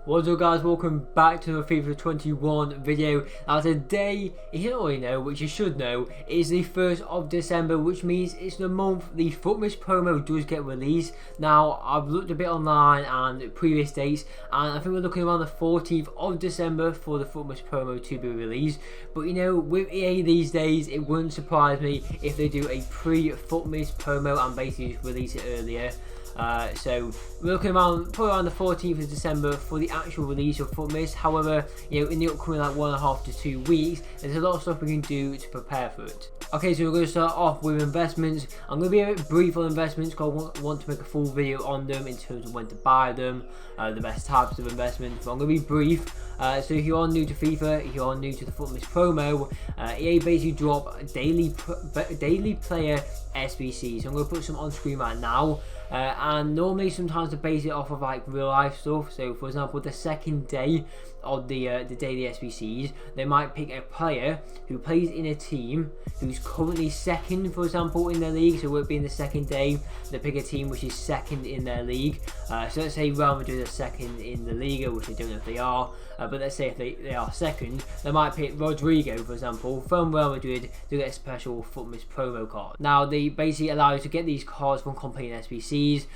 What's up guys, welcome back to the FIFA 21 video. Now today, if you don't already know, which you should know, is the 1st of December, which means it's the month the Futmas promo does get released. Now I've looked a bit online and previous dates, and I think we're looking around the 14th of December for the Futmas promo to be released. But you know, with EA these days, it wouldn't surprise me if they do a pre-Futmas promo and basically just release it earlier. So we're looking around probably around the 14th of December for the actual release of Futmas. However, you know, in the upcoming like 1.5 to 2 weeks, there's a lot of stuff we can do to prepare for it. Okay, so we're going to start off with investments. I'm going to be a bit brief on investments because I want to make a full video on them in terms of when to buy them, the best types of investments. But I'm going to be brief. So if you are new to FIFA, if you are new to the Futmas promo, EA basically drop daily player SBCs. So I'm going to put some on screen right now. And normally sometimes they base it off of like real life stuff. So for example, the second day of the daily SBCs, they might pick a player who plays in a team who's currently second, for example, in their league. So it would be in the second day, they pick a team which is second in their league. So let's say Real Madrid are second in the Liga, which I don't know if they are, but let's say if they are second, they might pick Rodrigo, for example, from Real Madrid to get a special Futmas promo card. Now they basically allow you to get these cards from completing SBCs,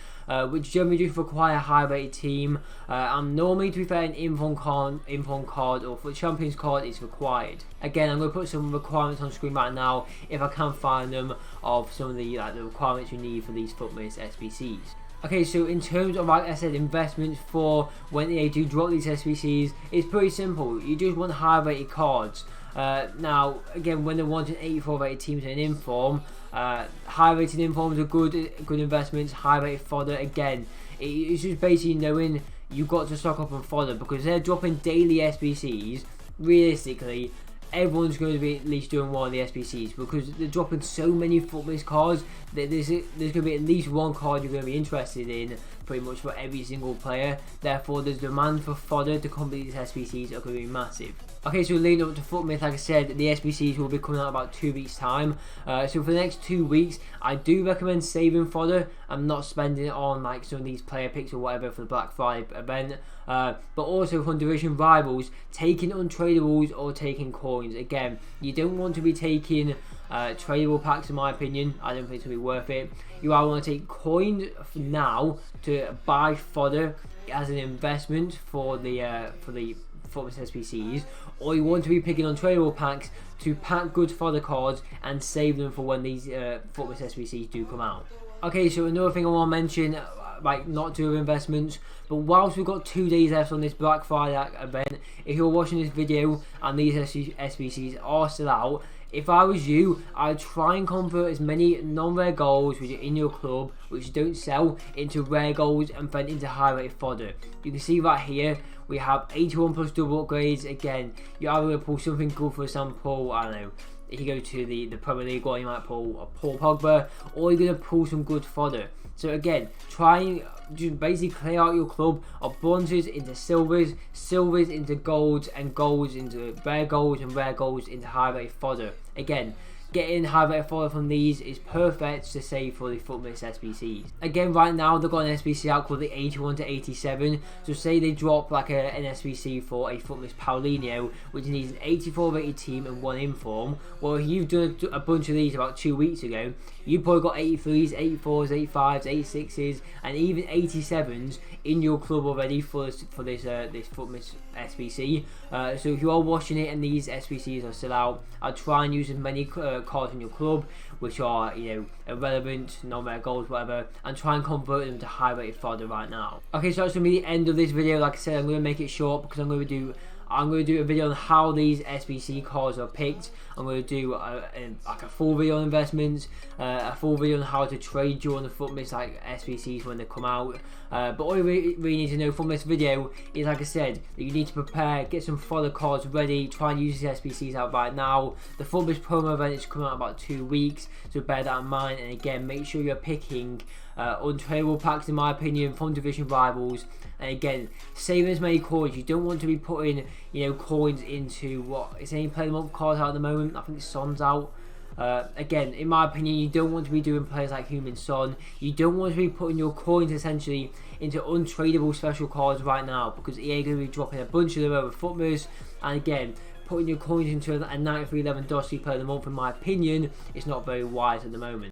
which generally do require a high rated team, and normally, to be fair, an inform card or for Champions card is required. Again, I'm going to put some requirements on screen right now if I can find them, of some of the the requirements you need for these Futmas SBCs. Okay, so in terms of, like I said, investments for when they do drop these SBCs, it's pretty simple. You just want high rated cards. Now, again, when they want an 84 rated team to an inform, high rated informs are good investments. High rated fodder, again, it's just basically knowing you've got to stock up on fodder, because they're dropping daily SBCs. Realistically, everyone's going to be at least doing one of the SBCs because they're dropping so many Futmas cards that there's going to be at least one card you're going to be interested in pretty much for every single player. Therefore, the demand for fodder to complete these SBCs are going to be massive. Okay, so leading up to Futmas, like I said, the SBCs will be coming out about 2 weeks time. So for the next 2 weeks, I do recommend saving fodder and not spending it on like some of these player picks or whatever for the Black Friday event. But also from division rivals, taking untradables or taking coins. Again, you don't want to be taking tradable packs, in my opinion. I don't think it's going to be worth it. You either want to take coins for now to buy fodder as an investment for the Futmas SBCs, or you want to be picking untradeable packs to pack good fodder cards and save them for when these Futmas SBCs do come out. Okay, so another thing I want to mention, like not to investments, but whilst we've got 2 days left on this Black Friday event, if you're watching this video and these SBCs are still out, if I was you, I'd try and convert as many non-rare golds which are in your club, which don't sell, into rare golds and then into high rated fodder. You can see right here, we have 81 plus double upgrades. Again, you're either going to pull something good, for example, I don't know, if you go to the Premier League, or you might pull a Paul Pogba, or you're going to pull some good fodder. So again, try and just basically clear out your club of bronzes into silvers, silvers into golds, and golds into rare golds, and rare golds into high rated fodder. Again, getting high rated fodder from these is perfect to save for the Futmas SBCs. Again, right now they've got an SBC out called the 81 to 87. So say they drop like an SBC for a Futmas Paulinho, which needs an 84 rated team and 1 inform. Well, if you've done a bunch of these about 2 weeks ago, you've probably got 83s, 84s, 85s, 86s, and even 87s in your club already for this Futmas SBC. So if you are watching it and these SBCs are still out, I'd try and use as many cards in your club which are, you know, irrelevant, non-rare golds, whatever, and try and convert them to high rated fodder right now. Okay, so that's going to be the end of this video. Like I said, I'm going to make it short because I'm going to do a video on how these SBC cards are picked. I'm going to do like a full video on investments, a full video on how to trade during the Futmas like SBCs when they come out. But all you really need to know from this video is, like I said, that you need to prepare, get some fodder cards ready, try and use these SBCs out right now. The Futmas promo event is coming out in about 2 weeks, so bear that in mind. And again, make sure you're picking untradeable packs, in my opinion, from division rivals. And again, save as many coins. You don't want to be putting, you know, coins into what is any player of the month cards out at the moment. I think Son's out. Again, in my opinion, you don't want to be doing players like Human Son. You don't want to be putting your coins essentially into untradeable special cards right now, because EA are going to be dropping a bunch of them over Futmas, and again, putting your coins into a 93 Lewandowski player of the month, in my opinion, is not very wise at the moment.